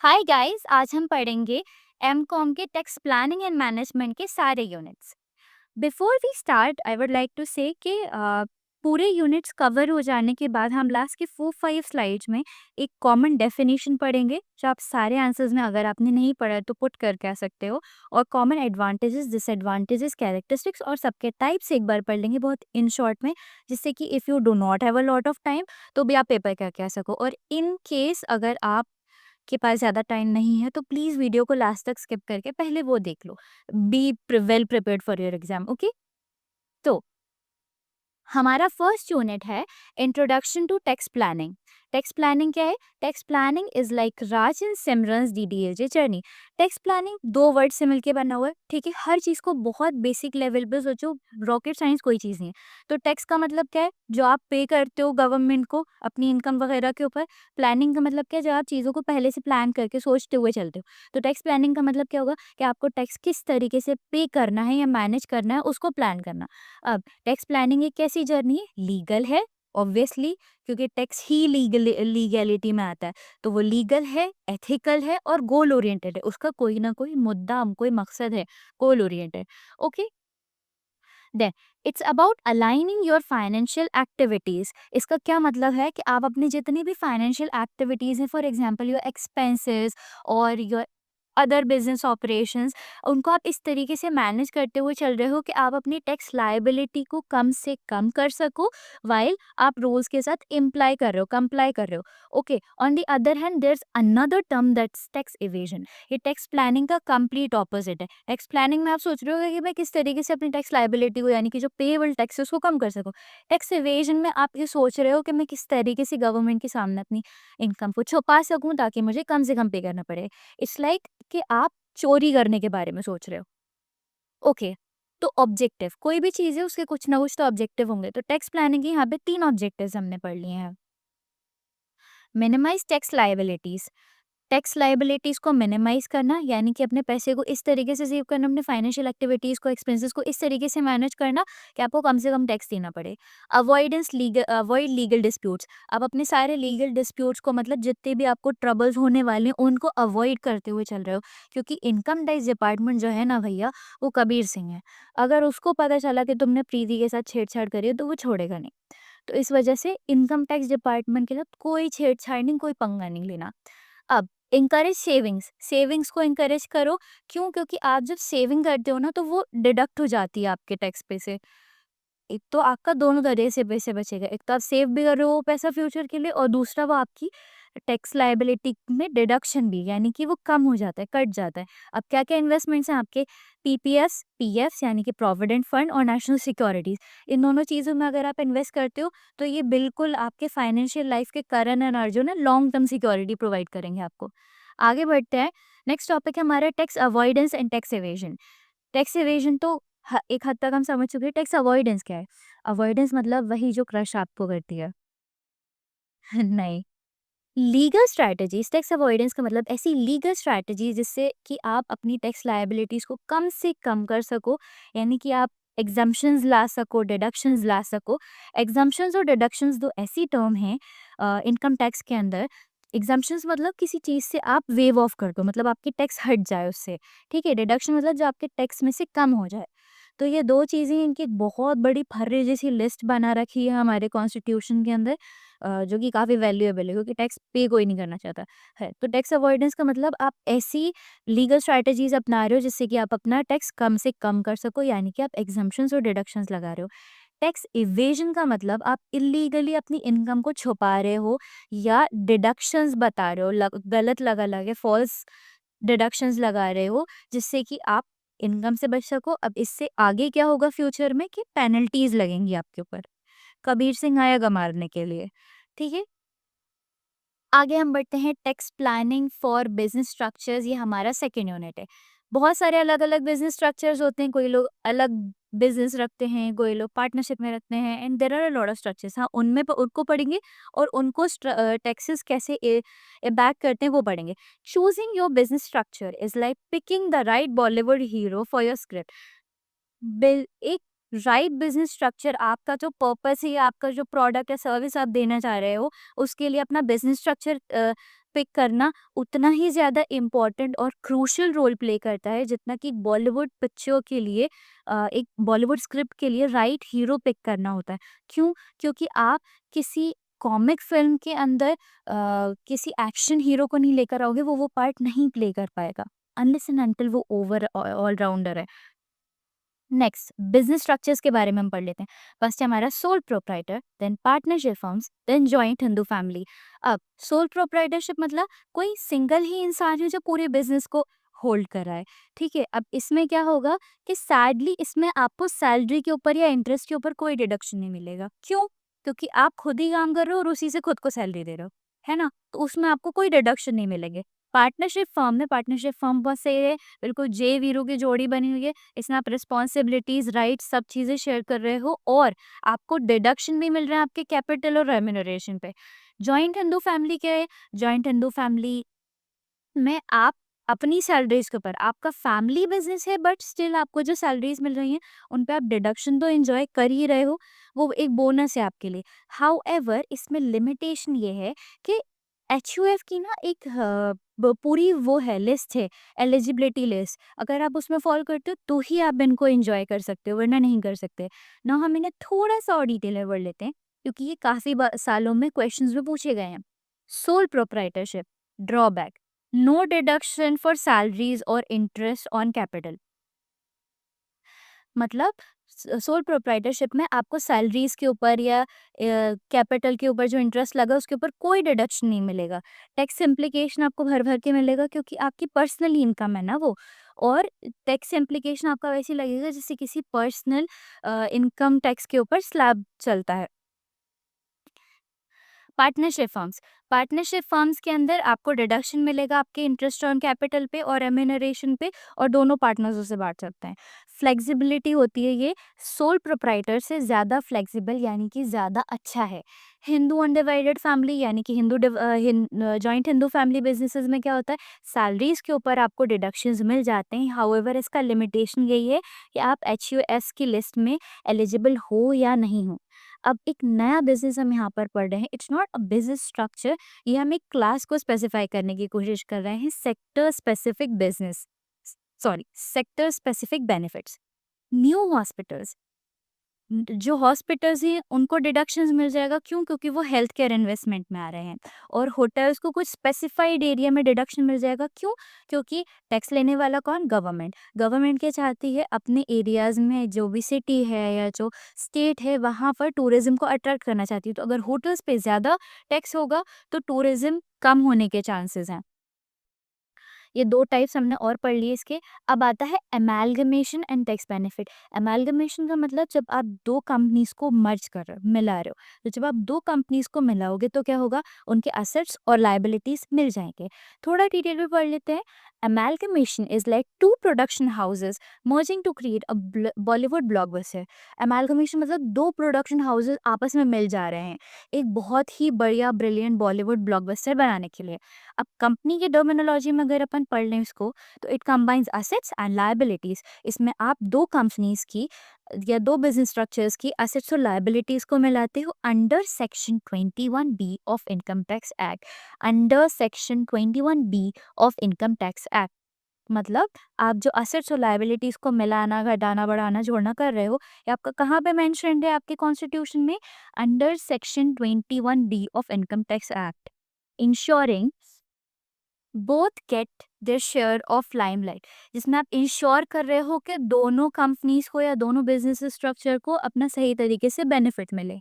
Hi guys, आज हम पढ़ेंगे एमकॉम के टैक्स प्लानिंग एंड मैनेजमेंट के सारे units. Before we start I would like to say कि पूरे यूनिट्स कवर हो जाने के बाद हम लास्ट के 4-5 स्लाइड्स में एक कॉमन डेफिनेशन पढ़ेंगे जो आप सारे आंसर्स में, अगर आपने नहीं पढ़ा तो पुट करके आ सकते हो, और कॉमन एडवांटेजेस, डिसएडवांटेजेस, कैरेक्टरिस्टिक्स और सबके टाइप्स एक बार पढ़ लेंगे बहुत इन शॉर्ट में, जिससे कि if you do not have a lot of time तो भी आप पेपर करके आ सको। और इन केस अगर आप के पास ज़्यादा टाइम नहीं है तो प्लीज़ वीडियो को लास्ट तक स्किप करके पहले वो देख लो। Be well prepared for your exam. Okay, तो हमारा फर्स्ट यूनिट है introduction to tax planning. Tax planning क्या है? Tax planning is like Raj and Simran's DDLJ journey. Tax planning दो वर्ड से मिलके बना हुआ है, ठीक है? हर चीज को बहुत बेसिक लेवल पे सोचो, रॉकेट साइंस कोई चीज नहीं है। तो टैक्स का मतलब क्या है? जो आप पे करते हो गवर्नमेंट को अपनी इनकम वगैरह के ऊपर। प्लानिंग का मतलब क्या है? जो आप चीजों को पहले से प्लान करके सोचते हुए चलते हो। तो टैक्स प्लानिंग का मतलब क्या होगा कि आपको टैक्स किस तरीके से पे करना है या मैनेज करना है, उसको प्लान करना। अब टैक्स प्लानिंग एक कैसी जर्नी है? लीगल है ऑब्वियसली, क्योंकि टैक्स ही लीगैलिटी में आता है। तो वो लीगल है, एथिकल है और गोल ओरिएंटेड है। उसका कोई ना कोई मुद्दा, कोई मकसद है, goal oriented. Okay, then it's about aligning your financial activities. इसका क्या मतलब है कि आप अपनी जितनी भी फाइनेंशियल एक्टिविटीज हैं, फॉर एग्जांपल योर एक्सपेंसेस और योर अदर बिजनेस ऑपरेशंस, उनको आप इस तरीके से मैनेज करते हुए चल रहे हो कि आप अपनी टैक्स लायबिलिटी को कम से कम कर सको, वाइल आप रूल्स के साथ इम्प्लाई कर रहे हो, कंप्लाई कर रहे हो। Okay, on the other hand there is another term that's tax evasion. ये टैक्स प्लानिंग का कंप्लीट ऑपोजिट है। टैक्स प्लानिंग में आप सोच रहे हो कि मैं किस तरीके से अपनी टैक्स लायबिलिटी को, यानी कि जो पेएबल टैक्स है, उसको कम कर सकूं। टैक्स इवेजन में आप ये सोच रहे हो कि मैं किस तरीके से गवर्नमेंट के सामने अपनी इनकम को छुपा सकूं ताकि मुझे कम से कम पे करना पड़े। इट्स लाइक कि आप चोरी करने के बारे में सोच रहे हो। ओके, तो ऑब्जेक्टिव, कोई भी चीज़ है उसके कुछ ना कुछ तो ऑब्जेक्टिव होंगे। तो टैक्स प्लानिंग के यहाँ पे 3 ऑब्जेक्टिव्स हमने पढ़ लिए हैं। Minimize tax liabilities. Tax liabilities को मिनिमाइज करना, यानी कि अपने पैसे को इस तरीके से सेव करना, अपने फाइनेंशियल एक्टिविटीज को, एक्सपेंसेस को इस तरीके से मैनेज करना कि आपको कम से कम टैक्स देना पड़े। Avoid legal disputes. आप अपने सारे लीगल डिस्प्यूट्स को, मतलब जितने भी आपको ट्रबल्स होने वाले हैं, उनको अवॉइड करते हुए चल रहे हो, क्योंकि इनकम टैक्स डिपार्टमेंट जो है ना भैया, वो कबीर सिंह है। अगर उसको पता चला कि तुमने प्रीति के साथ छेड़छाड़ करी है तो वो छोड़ेगा नहीं। तो इस वजह से इनकम टैक्स डिपार्टमेंट के साथ कोई छेड़छाड़ नहीं, कोई पंगा नहीं लेना। अब इंकरेज सेविंग्स। सेविंग्स को इंकरेज करो। क्यों? क्योंकि आप जब सेविंग करते हो ना तो वो डिडक्ट हो जाती है आपके टैक्स पे से। एक तो आपका दोनों तरह से पैसे बचेगा, एक तो आप सेव भी कर रहे हो वो पैसा फ्यूचर के लिए, और दूसरा वो आपकी टैक्स लायबिलिटी में डिडक्शन भी, यानी कि वो कम हो जाता है, कट जाता है। अब क्या क्या इन्वेस्टमेंट्स हैं आपके? पीपीएस, पीएफ यानी कि प्रोविडेंट फंड, और नेशनल सिक्योरिटीज। इन दोनों चीज़ों में अगर आप इन्वेस्ट करते हो तो ये बिल्कुल आपके फाइनेंशियल लाइफ के करण एंड अर्जुन है, लॉन्ग टर्म सिक्योरिटी प्रोवाइड करेंगे आपको। आगे बढ़ते हैं। नेक्स्ट टॉपिक है हमारा tax avoidance and tax evasion. Tax evasion तो एक हद तक हम समझ चुके हैं। टैक्स अवॉइडेंस क्या है? अवॉइडेंस मतलब वही जो क्रश आपको करती है। नहीं, लीगल स्ट्रैटेजीज। टैक्स अवॉइडेंस का मतलब ऐसी लीगल स्ट्रैटेजी जिससे कि आप अपनी टैक्स लायबिलिटीज को कम से कम कर सको, यानी कि आप एग्जम्पशंस ला सको, डिडक्शंस ला सको। एग्जम्पशंस और डिडक्शंस दो ऐसी टर्म हैं इनकम टैक्स के अंदर। एग्जम्पशंस मतलब किसी चीज़ से आप वेव ऑफ कर दो, मतलब आपकी टैक्स हट जाए उससे, ठीक है? डिडक्शन मतलब जो आपके टैक्स में से कम हो जाए। तो ये दो चीज़ें, इनकी एक बहुत बड़ी फर्रे जैसी लिस्ट बना रखी है हमारे कॉन्स्टिट्यूशन के अंदर, जो कि काफ़ी वैल्यूएबल है, क्योंकि टैक्स पे कोई नहीं करना चाहता है। तो टैक्स अवॉइडेंस का मतलब आप ऐसी लीगल स्ट्रैटेजीज अपना रहे हो जिससे कि आप अपना टैक्स कम से कम कर सको, यानी कि आप एग्जम्पशंस और डिडक्शंस लगा रहे हो। टैक्स इवेजन का मतलब आप इलीगली अपनी इनकम को छुपा रहे हो या डिडक्शंस बता रहे हो, गलत लगा लगे फॉल्स डिडक्शंस लगा रहे हो, जिससे कि आप इनकम से बच सको। अब इससे आगे क्या होगा फ्यूचर में कि पेनल्टीज लगेंगी आपके ऊपर। कबीर सिंह आएगा मारने के लिए, ठीक है? आगे हम बढ़ते हैं tax planning for business structures. ये हमारा सेकेंड यूनिट है। बहुत सारे अलग अलग बिजनेस स्ट्रक्चर्स होते हैं, कोई लोग अलग बिजनेस रखते हैं, कोई लोग पार्टनरशिप में रखते हैं, and there are a lot of structures. हाँ, उनमें उनको पढ़ेंगे, और उनको टैक्सेस कैसे बैक करते हैं वो पढ़ेंगे। Choosing your business structure is like picking the right Bollywood hero for your script. एक राइट बिजनेस स्ट्रक्चर, आपका जो पर्पस है या आपका जो प्रोडक्ट या सर्विस आप देना चाह रहे हो, उसके लिए अपना बिजनेस स्ट्रक्चर पिक करना उतना ही ज़्यादा इम्पोर्टेंट और क्रूशियल रोल प्ले करता है जितना कि बॉलीवुड पिक्चर के लिए एक बॉलीवुड स्क्रिप्ट के लिए राइट हीरो पिक करना होता है। क्यों? क्योंकि आप किसी कॉमिक फ़िल्म के अंदर किसी एक्शन हीरो को नहीं लेकर आओगे, वो पार्ट नहीं प्ले कर पाएगा, अनलेस एंड अंटिल वो ऑल-राउंडर है। नेक्स्ट बिजनेस स्ट्रक्चर्स के बारे में हम पढ़ लेते हैं। फर्स्ट है हमारा sole proprietor, then partnership firms, then joint Hindu family. अब सोल प्रोप्राइटरशिप मतलब कोई सिंगल ही इंसान है जो पूरे बिजनेस को होल्ड कर रहा है। ठीक है, अब इसमें क्या होगा कि सैडली इसमें आपको सैलरी के ऊपर या इंटरेस्ट के ऊपर कोई डिडक्शन नहीं मिलेगा। क्यों? क्योंकि आप खुद ही काम कर रहे हो और उसी से खुद को सैलरी दे रहे हो, है ना? तो उसमें आपको कोई डिडक्शन नहीं मिलेंगे। पार्टनरशिप फर्म बहुत सही है, बिल्कुल जे वीरू की जोड़ी बनी हुई है। इसमें आप रिस्पॉन्सिबिलिटीज राइट्स सब चीज़ें शेयर कर रहे हो और आपको डिडक्शन भी मिल रहा है आपके कैपिटल और रेम्यूनरेशन पे। जॉइंट हिंदू फैमिली क्या है? जॉइंट हिंदू फैमिली में आप अपनी सैलरीज के ऊपर, आपका फैमिली बिजनेस है बट स्टिल आपको जो सैलरीज मिल रही हैं उन पे आप डिडक्शन तो एंजॉय कर ही रहे हो, वो एक बोनस है आपके लिए। हाउ एवर इसमें लिमिटेशन ये है कि एच की ना एक पूरी वो है लिस्ट है, एलिजिबिलिटी लिस्ट। अगर आप उसमें फॉलो करते हो तो ही आप इनको एंजॉय कर सकते हो, वरना नहीं कर सकते ना। हम इन्हें थोड़ा सा और डिटेल में पढ़ लेते हैं क्योंकि ये काफ़ी सालों में क्वेश्चंस में पूछे गए हैं। Sole proprietorship drawback, no deduction for salaries और इंटरेस्ट ऑन कैपिटल। मतलब सोल प्रोप्राइटरशिप में आपको सैलरीज के ऊपर या कैपिटल के ऊपर जो इंटरेस्ट लगा उसके ऊपर कोई डिडक्शन नहीं मिलेगा। टैक्स इम्प्लीकेशन आपको भर भर के मिलेगा क्योंकि आपकी पर्सनल इनकम है ना वो। और टैक्स इम्प्लीकेशन आपका वैसे ही लगेगा जैसे किसी पर्सनल इनकम टैक्स के ऊपर स्लैब चलता है। पार्टनरशिप फर्म्स के अंदर आपको डिडक्शन मिलेगा आपके इंटरेस्ट ऑन कैपिटल पे और रेम्यूनरेशन पे, और दोनों पार्टनर्स से बांट सकते हैं। फ्लेक्सिबिलिटी होती है ये सोल प्रोप्राइटर से ज़्यादा फ्लेक्सिबल, यानी कि ज़्यादा अच्छा है। हिंदू अनडिवाइडेड फैमिली यानी कि जॉइंट हिंदू फैमिली बिजनेसेस में क्या होता है, सैलरीज के ऊपर आपको डिडक्शंस मिल जाते हैं। हाउएवर इसका लिमिटेशन यही है कि आप एच की लिस्ट में एलिजिबल हो या नहीं हो। अब एक नया बिजनेस हम यहाँ पर पढ़ रहे हैं, it's not a business structure, ये हम एक क्लास को स्पेसिफाई करने की कोशिश कर रहे हैं। Sector specific business, sorry sector specific benefits. New hospitals, जो हॉस्पिटल्स हैं उनको डिडक्शंस मिल जाएगा। क्यों? क्योंकि वो हेल्थ केयर इन्वेस्टमेंट में आ रहे हैं। और होटल्स को कुछ स्पेसिफाइड एरिया में डिडक्शन मिल जाएगा। क्यों? क्योंकि टैक्स लेने वाला कौन? गवर्नमेंट। गवर्नमेंट क्या चाहती है, अपने एरियाज में जो भी सिटी है या जो स्टेट है वहाँ पर टूरिज्म को अट्रैक्ट करना चाहती है। तो अगर होटल्स पे ज़्यादा टैक्स होगा तो टूरिज्म कम होने के चांसेस हैं। ये 2 टाइप्स हमने और पढ़ लिए इसके। अब आता है amalgamation and tax benefit. Amalgamation का मतलब जब आप 2 कंपनीज़ को मर्ज कर रहे हो, मिला रहे हो। तो जब आप 2 कंपनीज़ को मिलाओगे तो क्या होगा, उनके एसेट्स और लायबिलिटीज़ मिल जाएँगे। थोड़ा डिटेल में पढ़ लेते हैं। Amalgamation is like 2 production houses merging to create a Bollywood blockbuster. Amalgamation मतलब 2 प्रोडक्शन हाउसेस आपस में मिल जा रहे हैं, एक बहुत ही बढ़िया ब्रिलियंट बॉलीवुड ब्लॉकबस्टर बनाने के लिए। अब कंपनी के टर्मिनोलॉजी में अगर अपन पढ़ लें इसको, तो it combines assets and liabilities. इसमें आप 2 कंपनीज की या 2 बिजनेस स्ट्रक्चर्स की एसेट्स और लायबिलिटीज को मिलाते हो under section 21B of income tax act. Under section 21B of income tax act मतलब आप जो एसेट्स और लायबिलिटीज को मिलाना, घटाना, बढ़ाना, जोड़ना कर रहे हो, ये आपका कहाँ पे मेंशन्ड है आपके कॉन्स्टिट्यूशन में? Under section 21B of income tax act. Ensuring both get their share of limelight, जिसमें आप इंश्योर कर रहे हो कि दोनों कंपनीज को या दोनों बिजनेस स्ट्रक्चर को अपना सही तरीके से बेनिफिट मिले।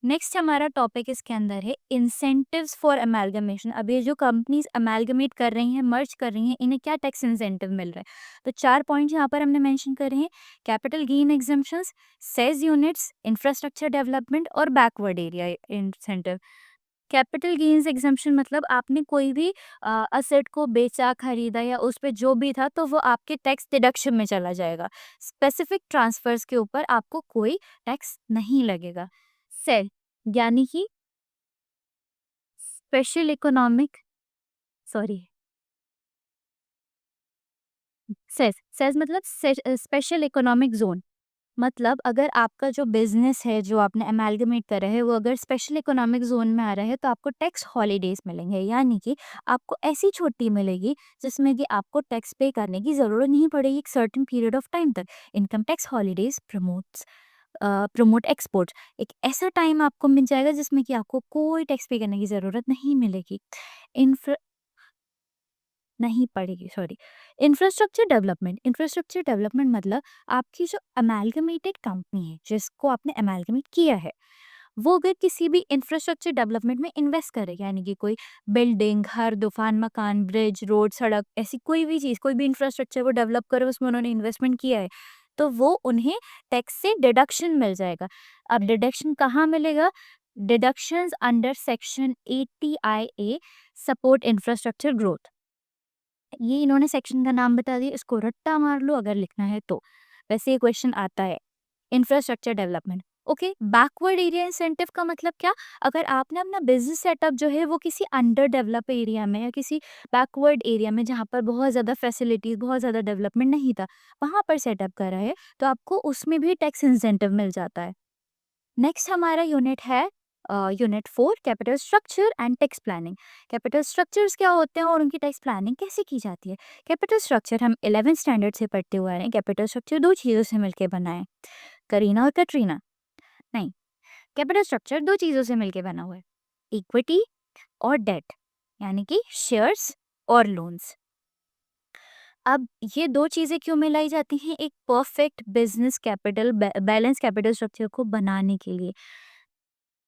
नेक्स्ट हमारा टॉपिक इसके अंदर है इंसेंटिव्स फॉर अमेलगमेशन। अब ये जो कंपनीज अमेलगमेट कर रही हैं, मर्ज कर रही हैं, इन्हें क्या टैक्स इंसेंटिव मिल रहा है? तो 4 पॉइंट यहाँ पर हमने मेंशन करे हैं। Capital gain exemptions, SEZ units, infrastructure development और backward area incentive. Capital gains exemption मतलब आपने कोई भी असेट को बेचा, खरीदा या उस पे जो भी था तो वो आपके टैक्स डिडक्शन में चला जाएगा। स्पेसिफिक ट्रांसफर्स के ऊपर आपको कोई टैक्स नहीं लगेगा। सेल यानी कि special economic, sorry, says says मतलब स्पेशल इकोनॉमिक जोन। मतलब अगर आपका जो बिज़नेस है, जो आपने अमाल्गमेट करा है, वो अगर स्पेशल इकोनॉमिक ज़ोन में आ रहा है, तो आपको टैक्स हॉलिडेज़ मिलेंगे। यानी कि आपको ऐसी छुट्टी मिलेगी, जिसमें कि आपको टैक्स पे करने की ज़रूरत नहीं पड़ेगी एक सर्टेन पीरियड ऑफ टाइम तक। Income tax holidays promote exports. एक ऐसा टाइम आपको मिल जाएगा, जिसमें कि आपको कोई टैक्स पे करने की ज़रूरत नहीं मिलेगी। इंफ्रा नहीं पड़ेगी, सॉरी। इंफ्रास्ट्रक्चर डेवलपमेंट मतलब आपकी जो अमाल्गमेटेड कंपनी है, जिसको आपने अमाल्गमेट किया है, वो अगर किसी भी इंफ्रास्ट्रक्चर डेवलपमेंट में इन्वेस्ट करे, यानी कि कोई बिल्डिंग, घर, दुकान, मकान, ब्रिज, रोड, सड़क, ऐसी कोई भी चीज़, कोई भी इंफ्रास्ट्रक्चर वो डेवलप करे, उसमें उन्होंने इन्वेस्टमेंट किया है, तो वो उन्हें टैक्स से डिडक्शन मिल जाएगा। अब डिडक्शन कहाँ मिलेगा? Deductions under section 80IA support infrastructure growth. ये इन्होंने सेक्शन का नाम बता दिया, इसको रट्टा मार लो अगर लिखना है तो। वैसे ये क्वेश्चन आता है। Infrastructure development, okay. Backward area incentive का मतलब क्या? अगर आपने अपना बिजनेस सेटअप जो है वो किसी अंडर डेवलप एरिया में या किसी बैकवर्ड एरिया में, जहाँ पर बहुत ज़्यादा फैसिलिटीज, बहुत ज़्यादा डेवलपमेंट नहीं था, वहाँ पर सेटअप करा है, तो आपको उसमें भी टैक्स इंसेंटिव मिल जाता है। नेक्स्ट हमारा यूनिट है unit 4, capital structure and tax planning. Capital structures क्या होते हैं और उनकी टैक्स प्लानिंग कैसे की जाती है? कैपिटल स्ट्रक्चर हम 11th स्टैंडर्ड से पढ़ते हुए आ रहे हैं। कैपिटल स्ट्रक्चर दो चीज़ों से मिलकर बना है, करीना और कटरीना। नहीं, कैपिटल स्ट्रक्चर दो चीज़ों से मिलकर बना हुआ है, इक्विटी और डेट, यानी कि शेयर्स और लोन्स। अब ये दो चीज़ें क्यों मिलाई जाती हैं? एक perfect business capital balance capital structure को बनाने के लिए।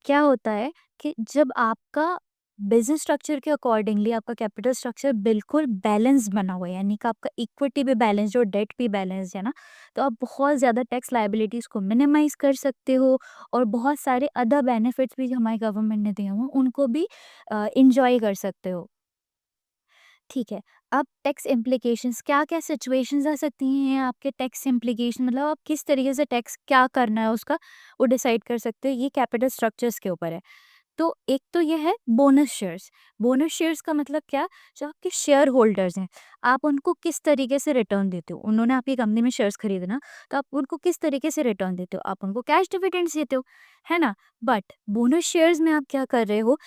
क्या होता है कि जब आपका बिजनेस स्ट्रक्चर के अकॉर्डिंगली आपका कैपिटल स्ट्रक्चर बिल्कुल बैलेंस बना हुआ है, यानी कि आपका इक्विटी भी बैलेंस और डेट भी बैलेंस है ना, तो आप बहुत ज़्यादा टैक्स लाइबिलिटीज़ को मिनिमाइज कर सकते हो, और बहुत सारे अदर बेनिफिट्स भी जो हमारी गवर्नमेंट ने दिए हुए हैं, उनको भी इंजॉय कर सकते हो। ठीक है। अब टैक्स इम्प्लीकेशंस, क्या-क्या सिचुएशंस आ सकती हैं आपके टैक्स इम्प्लीकेशन, मतलब आप किस तरीके से टैक्स क्या करना है उसका, वो डिसाइड कर सकते हो। ये कैपिटल स्ट्रक्चर्स के ऊपर है। तो एक तो ये है बोनस शेयर्स। बोनस शेयर्स का मतलब क्या? जो आपके शेयर होल्डर्स हैं, आप उनको किस तरीके से रिटर्न देते हो? उन्होंने आपकी कंपनी में शेयर्स खरीदे ना, तो आप उनको किस तरीके से रिटर्न देते हो? आप उनको कैश डिविडेंड्स देते हो, है ना? बट बोनस शेयर्स में आप क्या कर रहे हो?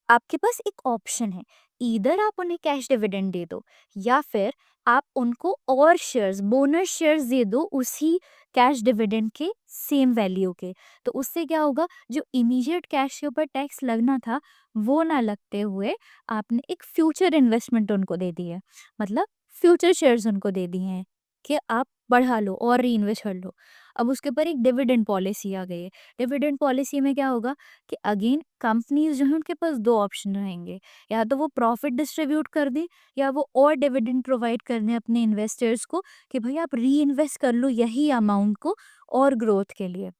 आपके पास एक ऑप्शन है, ईदर आप उन्हें कैश डिविडेंड दे दो, या फिर आप उनको और शेयर्स, बोनस शेयर्स दे दो उसी कैश डिविडेंड के सेम वैल्यू के। तो उससे क्या होगा, जो इमीडिएट कैश के ऊपर टैक्स लगना था, वो ना लगते हुए आपने एक फ्यूचर इन्वेस्टमेंट उनको दे दी है, मतलब फ्यूचर शेयर्स उनको दे दिए हैं कि आप बढ़ा लो और री इन्वेस्ट कर लो। अब उसके ऊपर एक डिविडेंड पॉलिसी आ गई है। डिविडेंड पॉलिसी में क्या होगा कि अगेन कंपनीज जो हैं उनके पास दो ऑप्शन रहेंगे, या तो वो प्रॉफिट डिस्ट्रीब्यूट कर दें, या वो और डिविडेंड प्रोवाइड कर दें अपने इन्वेस्टर्स को कि भाई आप री इन्वेस्ट कर लो यही अमाउंट को और ग्रोथ के लिए।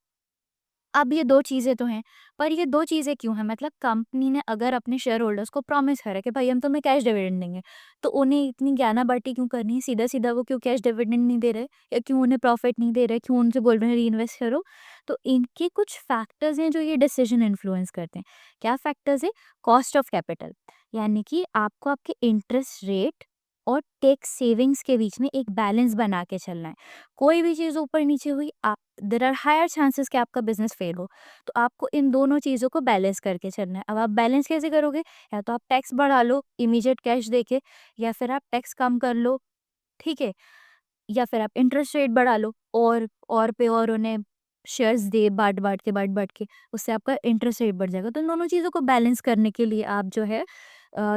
अब ये 2 चीज़ें तो हैं, पर ये 2 चीज़ें क्यों हैं? मतलब कंपनी ने अगर अपने शेयर होल्डर्स को प्रॉमिस करा कि भाई हम तुम्हें कैश डिविडेंड देंगे, तो उन्हें इतनी ज्ञाना-बांटी क्यों करनी है? सीधा-सीधा वो क्यों कैश डिविडेंड नहीं दे रहे? या क्यों उन्हें प्रॉफिट नहीं दे रहे? क्यों उनसे बोल रहे हैं री-इन्वेस्ट करो? तो इनके कुछ फैक्टर्स हैं जो ये डिसीजन इन्फ्लुएंस करते हैं। क्या फैक्टर्स हैं? कॉस्ट ऑफ कैपिटल, यानी कि आपको आपके इंटरेस्ट रेट और टैक्स सेविंग्स के बीच में एक बैलेंस बना के चलना है। कोई भी चीज़ ऊपर-नीचे हुई, आप देयर आर हायर चांसेस कि आपका बिजनेस फेल हो। तो आपको इन दोनों चीज़ों को बैलेंस करके चलना है। अब आप बैलेंस कैसे करोगे? या तो आप टैक्स बढ़ा लो इमीडिएट कैश देके, या फिर आप टैक्स कम कर लो, ठीक है? या फिर आप इंटरेस्ट रेट बढ़ा लो, और पे और उन्हें शेयर्स दे बाँट-बाँट के, उससे आपका इंटरेस्ट रेट बढ़ जाएगा। तो इन दोनों चीज़ों को बैलेंस करने के लिए आप जो है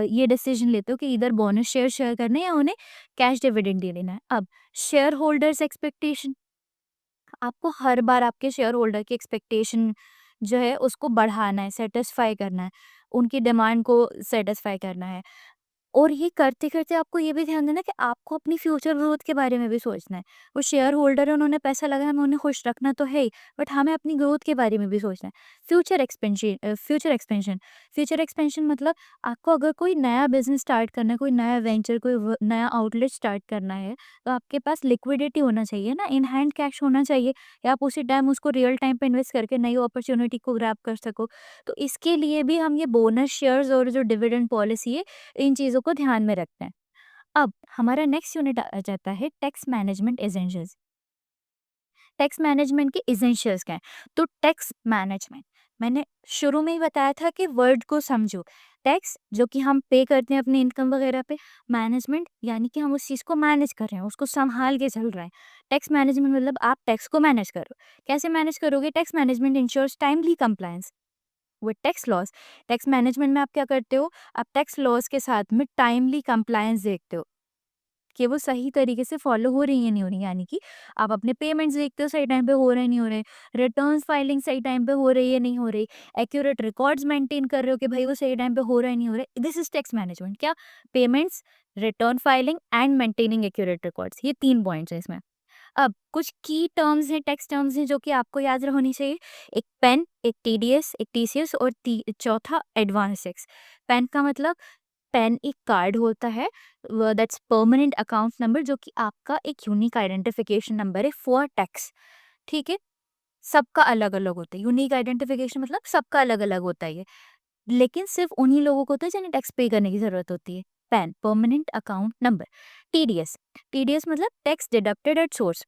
ये डिसीजन लेते हो कि इधर बोनस शेयर शेयर करने हैं या उन्हें कैश डिविडेंड दे देना है। अब शेयर होल्डर्स एक्सपेक्टेशन, आपको हर बार आपके शेयर होल्डर की एक्सपेक्टेशन जो है उसको बढ़ाना है, सेटिस्फाई करना है, उनकी डिमांड को सेटिस्फाई करना है। और ये करते-करते आपको ये भी ध्यान देना है कि आपको अपनी फ्यूचर ग्रोथ के बारे में भी सोचना है। वो शेयर होल्डर है, उन्होंने पैसा लगाया, हमें उन्हें खुश रखना तो है ही, बट हमें अपनी ग्रोथ के बारे में भी सोचना है। फ्यूचर एक्सपेंशन मतलब आपको अगर कोई नया बिज़नेस स्टार्ट करना है, कोई नया वेंचर, कोई नया आउटलेट स्टार्ट करना है, तो आपके पास लिक्विडिटी होना चाहिए ना, इन हैंड कैश होना चाहिए, या आप उसी टाइम उसको रियल टाइम पे इन्वेस्ट करके नई अपॉर्च्युनिटी को ग्रैब कर सको। तो इसके लिए भी हम ये बोनस शेयर्स और जो डिविडेंड पॉलिसी है, इन चीज़ों को ध्यान में रखते हैं। अब हमारा नेक्स्ट यूनिट आ जाता है tax management essentials. Tax management के एसेंशियल्स क्या हैं? तो टैक्स मैनेजमेंट, मैंने शुरू में ही बताया था कि वर्ड को समझो। टैक्स जो कि हम पे करते हैं अपनी इनकम वगैरह पे, मैनेजमेंट यानी कि हम उस चीज़ को मैनेज कर रहे हैं, उसको सँभाल के चल रहे हैं। टैक्स मैनेजमेंट मतलब आप टैक्स को मैनेज करो। कैसे मैनेज करोगे? Tax management ensures timely compliance with tax laws. Tax management में आप क्या करते हो? आप टैक्स लॉज़ के साथ में टाइमली कंप्लायंस देखते हो कि वो सही तरीके से फॉलो हो रही है नहीं हो रही, यानी कि आप अपने पेमेंट्स देखते हो सही टाइम पे हो रहे हैं नहीं हो रहे, रिटर्न्स फाइलिंग सही टाइम पे हो रही है नहीं हो रही, एक्यूरेट रिकॉर्ड्स मेंटेन कर रहे हो कि भाई वो सही टाइम पे हो रहा है नहीं हो रहा। This is tax management. क्या? Payments, return filing and maintaining accurate records, ये 3 पॉइंट्स हैं इसमें। अब कुछ की टर्म्स हैं, टैक्स टर्म्स हैं जो कि आपको याद होनी चाहिए। एक पेन, एक टीडीएस, एक टीसीएस और चौथा एडवांस टैक्स। पेन का मतलब, पेन एक कार्ड होता है, दैट्स परमानेंट अकाउंट नंबर, जो कि आपका एक यूनिक आइडेंटिफिकेशन नंबर है फॉर टैक्स। ठीक है? सबका अलग अलग होता है। यूनिक आइडेंटिफिकेशन मतलब सबका अलग अलग होता है ये, लेकिन सिर्फ उन्हीं लोगों को होता है जिन्हें टैक्स पे करने की जरूरत होती है। PAN, permanent account number. TDS, TDS मतलब tax deducted at source.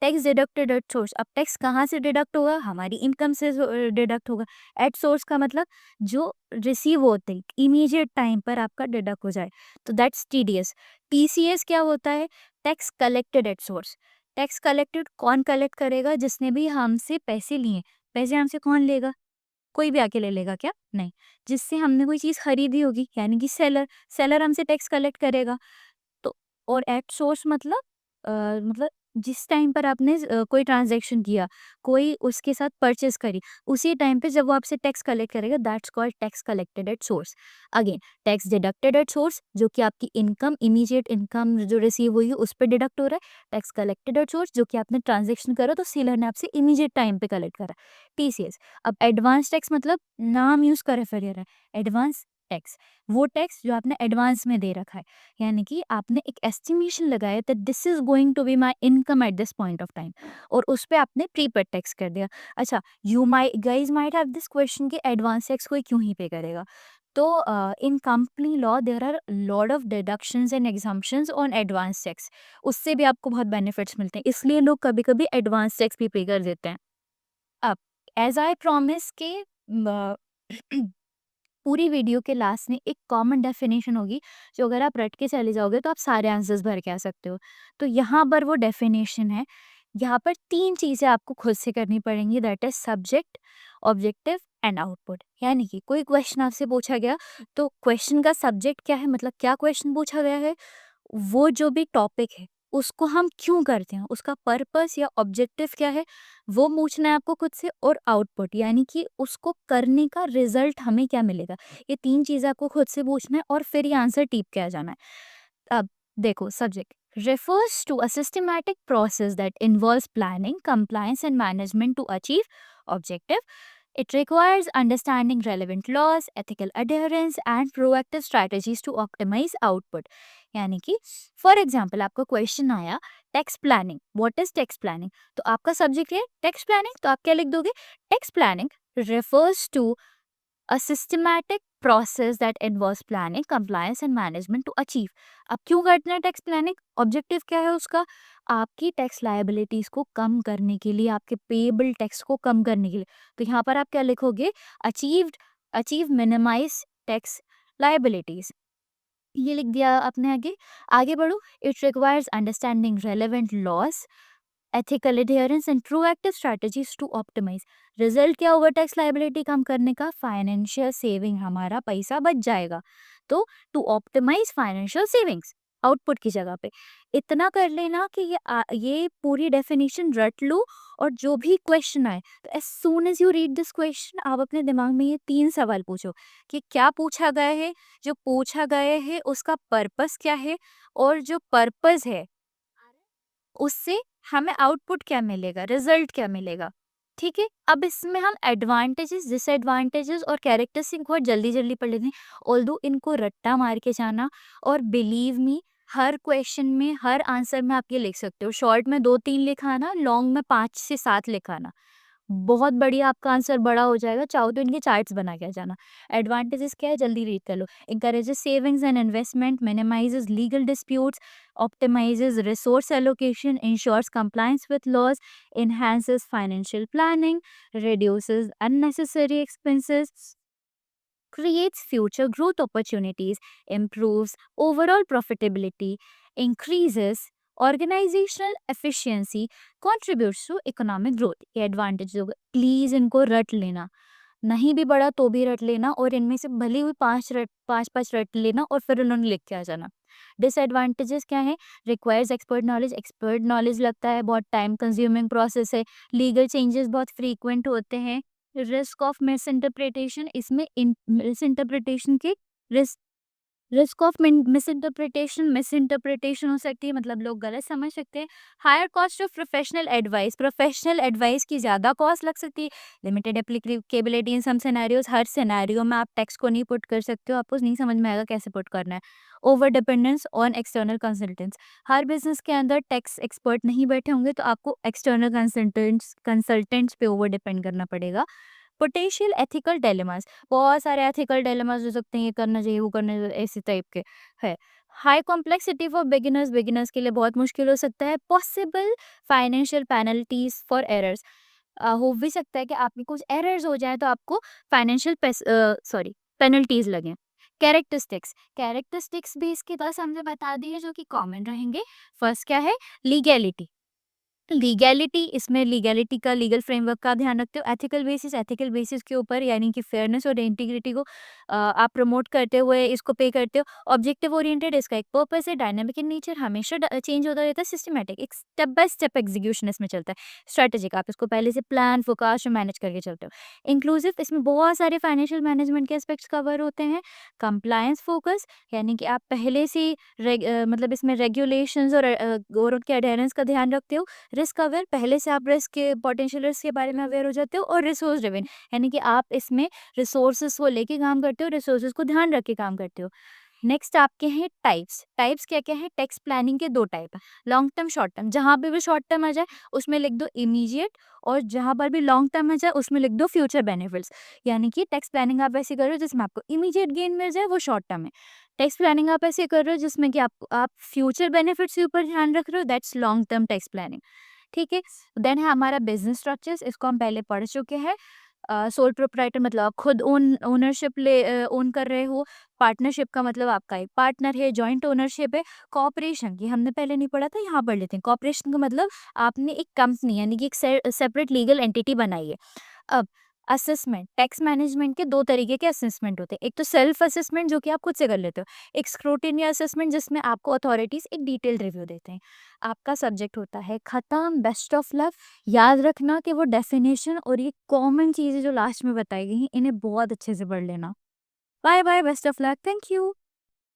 Tax deducted at source, अब टैक्स कहाँ से डिडक्ट होगा? हमारी इनकम से डिडक्ट होगा। एट सोर्स का मतलब जो रिसीव होते ही इमीडिएट टाइम पर आपका डिडक्ट हो जाए, तो दैट्स टीडीएस। टीसीएस क्या होता है? Tax collected at source. Tax collected कौन कलेक्ट करेगा? जिसने भी हमसे पैसे लिए। पैसे हमसे कौन लेगा? कोई भी आके ले लेगा क्या? नहीं। जिससे हमने कोई चीज़ खरीदी होगी, यानी कि सेलर, सेलर हमसे टैक्स कलेक्ट करेगा। तो और एट सोर्स मतलब मतलब जिस टाइम पर आपने कोई ट्रांजैक्शन किया, कोई उसके साथ परचेस करी, उसी टाइम पे जब वो आपसे टैक्स कलेक्ट करेगा, that's called tax collected at source. Again, tax deducted at source जो कि आपकी इनकम, इमीडिएट इनकम जो रिसीव हुई है उस पे डिडक्ट हो रहा है। टैक्स कलेक्टेड एट सोर्स जो कि आपने ट्रांजैक्शन करा तो सेलर ने आपसे इमीडिएट टाइम पे कलेक्ट करा। टीसीएस। अब एडवांस टैक्स मतलब नाम यूज कर रेफर है, एडवांस टैक्स, वो टैक्स जो आपने एडवांस में दे रखा है, यानी कि आपने एक एस्टिमेशन लगाया that this is going to be my income at this point of time, और उस पे आपने प्रीपेड टैक्स कर दिया। अच्छा, you my guys might have this question कि एडवांस टैक्स कोई क्यों ही पे करेगा? तो in company law there are lot of deductions and exemptions on advance tax. उससे भी आपको बहुत बेनिफिट्स मिलते हैं, इसलिए लोग कभी कभी एडवांस टैक्स भी पे कर देते हैं। अब एज आई प्रॉमिस के पूरी वीडियो के लास्ट में एक कॉमन डेफिनेशन होगी, जो अगर आप रट के चले जाओगे तो आप सारे आंसर्स भर के आ सकते हो। तो यहाँ पर वो डेफिनेशन है। यहाँ पर 3 चीज़ें आपको खुद से करनी पड़ेंगी, that is subject, objective and output. यानी कि कोई क्वेश्चन आपसे पूछा गया, तो क्वेश्चन का सब्जेक्ट क्या है, मतलब क्या क्वेश्चन पूछा गया है, वो जो भी टॉपिक है उसको हम क्यों करते हैं, उसका पर्पस या ऑब्जेक्टिव क्या है, वो पूछना है आपको खुद से। और आउटपुट यानी कि उसको करने का रिजल्ट हमें क्या मिलेगा, ये 3 चीज़ें आपको खुद से पूछना है और फिर ये आंसर टीप के आ जाना है। अब देखो, subject refers to a systematic process that involves planning, compliance and management to achieve objective. It requires understanding relevant laws, ethical adherence and proactive strategies to optimize output. यानी कि फॉर एग्जाम्पल आपका question आया tax planning, what is tax planning, तो आपका subject है tax planning, तो आप क्या लिख दोगे? Tax planning refers to a systematic process that involves planning, compliance and management to achieve. अब क्यों करते हैं टैक्स प्लानिंग? ऑब्जेक्टिव क्या है उसका? आपकी टैक्स लायबिलिटीज को कम करने के लिए, आपके पेएबल टैक्स को कम करने के लिए। तो यहाँ पर आप क्या लिखोगे? Achieved, achieve minimize tax liabilities, ये लिख दिया आपने। आगे आगे बढ़ो। It requires understanding relevant laws, ethical adherence and proactive strategies to optimize. Result क्या होगा टैक्स लायबिलिटी कम करने का? फाइनेंशियल सेविंग, हमारा पैसा बच जाएगा। तो to optimize financial savings, output की जगह पे इतना कर लेना कि ये पूरी डेफिनेशन रट लो, और जो भी क्वेश्चन आए तो as soon as you read this question आप अपने दिमाग में ये 3 सवाल पूछो कि क्या पूछा गया है, जो पूछा गया है उसका पर्पस क्या है, और जो पर्पस है उससे हमें आउटपुट क्या मिलेगा, रिजल्ट क्या मिलेगा। ठीक है, अब इसमें हम एडवांटेजेस, डिसएडवांटेजेस और कैरेक्टरिस्टिक बहुत जल्दी जल्दी पढ़ लेते हैं। ऑल्दो इनको रट्टा मार के जाना, और बिलीव मी हर क्वेश्चन में, हर आंसर में आप ये लिख सकते हो, शॉर्ट में 2-3 लिखाना, लॉन्ग में 5 से 7 लिखाना। बहुत बढ़िया आपका आंसर बड़ा हो जाएगा, चाहो तो इनके चार्ट्स बना के आ जाना। एडवांटेजेस क्या है जल्दी रीड कर लो। Encourages savings and investment, minimises legal disputes, optimises resource allocation, ensures compliance with laws, enhances financial planning, reduces unnecessary expenses, creates future growth opportunities, improves overall profitability, increases organizational efficiency, contributes to economic growth। ये advantage होगा, please इनको रट लेना, नहीं भी बड़ा तो भी रट लेना, और इनमें से भले हुई पांच पांच रट लेना और फिर उन्होंने लिख के आ जाना। डिसएडवांटेजेस क्या है? Requires expert knowledge, expert knowledge लगता है बहुत टाइम कंज्यूमिंग प्रोसेस है, लीगल चेंजेस बहुत फ्रीक्वेंट होते हैं, रिस्क ऑफ मिस इंटरप्रिटेशन, इसमें मिस इंटरप्रिटेशन के risk, risk of misinterpretation हो सकती है, मतलब लोग गलत समझ सकते हैं। Higher cost of professional advice की ज़्यादा कॉस्ट लग सकती है। Limited applicability in some scenarios, हर सिनेरियो में आप टेक्स्ट को नहीं पुट कर सकते हो, आपको नहीं समझ में आएगा कैसे पुट करना है। Over dependence on external consultants, her business के अंदर टैक्स एक्सपर्ट नहीं बैठे होंगे, तो आपको एक्सटर्नल कंसल्टेंट्स पे ओवर डिपेंड करना पड़ेगा। पोटेंशियल एथिकल डायलेमास, बहुत सारे एथिकल डायलेमास हो सकते हैं, ये करना चाहिए वो करना चाहिए, ऐसे टाइप के है। High complexity for beginners, beginners के लिए बहुत मुश्किल हो सकता है। Possible financial penalties for errors, हो भी सकता है कि आप में कुछ एरर्स हो जाए तो आपको फाइनेंशियल पेनल्टीज लगे। कैरेक्टरिस्टिक्स भी इसके पास हमने बता दी है जो कि कॉमन रहेंगे। फर्स्ट क्या है? लीगैलिटी, लीगैलिटी, इसमें लीगैलिटी का लीगल फ्रेमवर्क का ध्यान रखते हो। एथिकल बेसिस के ऊपर, यानी कि फेयरनेस और इंटीग्रिटी को आप प्रमोट करते हुए इसको पे करते हो। ऑब्जेक्टिव ओरिएंटेड, इसका एक पर्पस है। डायनामिक इन नेचर, हमेशा चेंज होता रहता है। सिस्टमैटिक, एक स्टेप बाय स्टेप एग्जीक्यूशन इसमें चलता है। स्ट्रेटेजिक, आप इसको पहले से प्लान फोकास्ट और मैनेज करके चलते हो। इंक्लूसिव, इसमें बहुत सारे फाइनेंशियल मैनेजमेंट के एस्पेक्ट्स कवर होते हैं। कंप्लायंस फोकस, यानी कि आप पहले से मतलब इसमें रेगुलेशंस और उनके अडेरेंस का ध्यान रखते हो। रिस्क अवेयर, पहले से आप रिस्क के पोटेंशियल रिस्क के बारे में अवेयर हो जाते हो। और रिसोर्स ड्रिवन, यानी कि आप इसमें रिसोर्सेज को लेके काम करते हो, रिसोर्सेज को ध्यान रख के काम करते हो। नेक्स्ट आपके हैं टाइप्स। टाइप्स क्या क्या है? टैक्स प्लानिंग के दो टाइप है, लॉन्ग टर्म, शॉर्ट टर्म। जहाँ पे भी शॉर्ट टर्म आ जाए उसमें लिख दो इमीडिएट, और जहाँ पर भी लॉन्ग टर्म आ जाए उसमें लिख दो फ्यूचर बेनिफिट्स। यानी कि टैक्स प्लानिंग आप ऐसे कर रहे हो जिसमें आपको इमीडिएट गेन मिल जाए, वो शॉर्ट टर्म है। टैक्स प्लानिंग आप ऐसे कर रहे हो जिसमें कि आप फ्यूचर बेनिफिट्स के ऊपर ध्यान रख रहे हो, that's long term tax planning. ठीक है। देन है हमारा बिजनेस स्ट्रक्चर्स, इसको हम पहले पढ़ चुके हैं। सोल प्रोप्राइटर मतलब आप खुद ओनरशिप ओन कर रहे हो। पार्टनरशिप का मतलब आपका एक पार्टनर है, जॉइंट ओनरशिप है। कॉपरेशन, ये हमने पहले नहीं पढ़ा था, यहाँ पढ़ लेते हैं। कॉपरेशन का मतलब आपने एक कंपनी, यानी कि एक सेपरेट लीगल एंटिटी बनाई है। अब असेसमेंट, टैक्स मैनेजमेंट के दो तरीके के असेसमेंट होते हैं। एक तो सेल्फ असेसमेंट जो कि आप खुद से कर लेते हो, एक स्क्रूटिनी असेसमेंट जिसमें आपको अथॉरिटीज एक डिटेल रिव्यू देते हैं। आपका सब्जेक्ट होता है खत्म। Best of luck. याद रखना कि वो डेफिनेशन और ये कॉमन चीज़ें जो लास्ट में बताई गई हैं, इन्हें बहुत अच्छे से पढ़ लेना। Bye bye, best of luck, thank you.